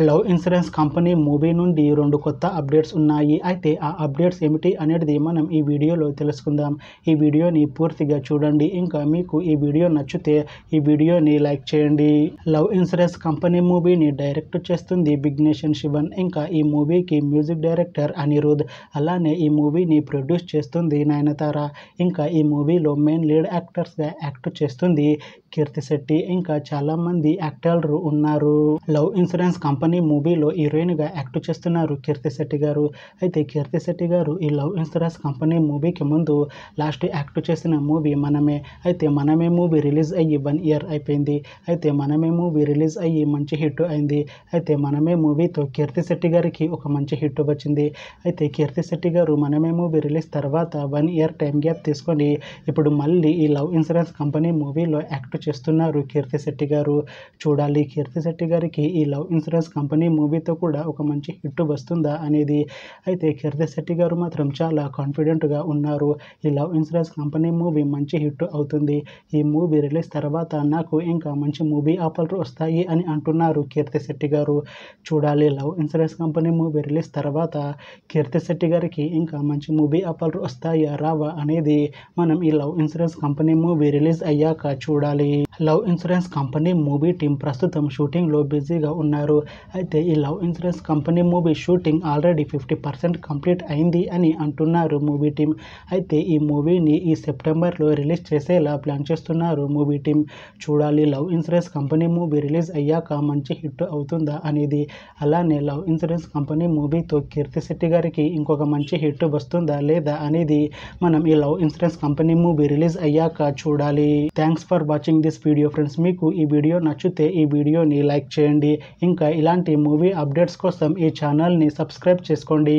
Love insurance company movie నుండి 2 కొత్త updates ఉన్నాయి. అయితే ఆ అప్డేట్స్ ఏమిటి అనేది మనం ఈ వీడియోలో తెలుసుకుందాం. ఈ వీడియోని పూర్తిగా చూడండి. ఇంకా మీకు ఈ వీడియో నచ్చితే ఈ వీడియోని లైక్ చేయండి. లవ్ ఇన్సూరెన్స్ కంపెనీ మూవీని డైరెక్ట్ చేస్తుంది విఘ్నేషన్ శివన్. ఇంకా ఈ మూవీకి మ్యూజిక్ డైరెక్టర్ అనిరుద్. అలానే ఈ మూవీని ప్రొడ్యూస్ చేస్తుంది నయనతార. ఇంకా ఈ మూవీలో మెయిన్ లీడ్ యాక్టర్స్గా యాక్ట్ చేస్తుంది కీర్తి శెట్టి. ఇంకా చాలా మంది యాక్టర్లు ఉన్నారు. లవ్ ఇన్సూరెన్స్ కంపెనీ మూవీలో హీరోయిన్గా యాక్ట్ చేస్తున్నారు కీర్తి శెట్టి గారు. అయితే కీర్తి శెట్టి గారు ఈ లవ్ ఇన్సూరెన్స్ కంపెనీ మూవీకి ముందు లాస్ట్ యాక్ట్ చేసిన మూవీ మనమే. అయితే మనమే మూవీ రిలీజ్ అయ్యి 1 year అయిపోయింది. అయితే మనమే మూవీ రిలీజ్ అయ్యి మంచి హిట్ అయింది. అయితే మనమే మూవీతో కీర్తి శెట్టి గారికి ఒక మంచి హిట్ వచ్చింది. అయితే కీర్తి శెట్టి గారు మనమే మూవీ రిలీజ్ తర్వాత 1 year టైం గ్యాప్ తీసుకొని ఇప్పుడు మళ్ళీ ఈ లవ్ ఇన్సూరెన్స్ కంపెనీ మూవీలో యాక్ట్ చేస్తున్నారు కీర్తి శెట్టి గారు. చూడాలి కీర్తి శెట్టి గారికి ఈ లవ్ ఇన్సూరెన్స్ కంపెనీ మూవీతో కూడా ఒక మంచి హిట్ వస్తుందా అనేది. అయితే కీర్తి శెట్టి గారు మాత్రం చాలా కాన్ఫిడెంట్గా ఉన్నారు. ఈ లవ్ ఇన్సూరెన్స్ కంపెనీ మూవీ మంచి హిట్ అవుతుంది. ఈ మూవీ రిలీజ్ తర్వాత నాకు ఇంకా మంచి మూవీ ఆఫర్లు వస్తాయి అని అంటున్నారు కీర్తి శెట్టి గారు. చూడాలి love insurance company movie release తర్వాత కీర్తి శెట్టి గారికి ఇంకా మంచి మూవీ ఆఫర్లు వస్తాయా రావా అనేది మనం ఈ love insurance company movie release అయ్యాక చూడాలి. Love insurance company movie team ప్రస్తుతం షూటింగ్లో బిజీగా ఉన్నారు. అయితే ఈ love insurance company movie shooting already 50% complete అయింది అని అంటున్నారు మూవీ టీం. అయితే ఈ మూవీని ఈ సెప్టెంబర్లో రిలీజ్ చేసేలా ప్లాన్ చేస్తున్నారు మూవీ టీం. చూడాలి love insurance company movie release అయ్యాక మంచి హిట్ అవుతుందా అనేది. అలానే లవ్ ఇన్సూరెన్స్ కంపెనీ మూవీతో కీర్తి శెట్టి గారికి ఇంకొక మంచి హిట్ వస్తుందా లేదా అనేది మనం ఈ love insurance company movie release అయ్యాక చూడాలి. Thanks for watching this video friends. మీకు ఈ వీడియో నచ్చితే ఈ వీడియోని లైక్ చేయండి. ఇంకా ఇలాంటి మూవీ అప్డేట్స్ కోసం ఈ ఛానల్ని సబ్స్క్రైబ్ చేసుకోండి.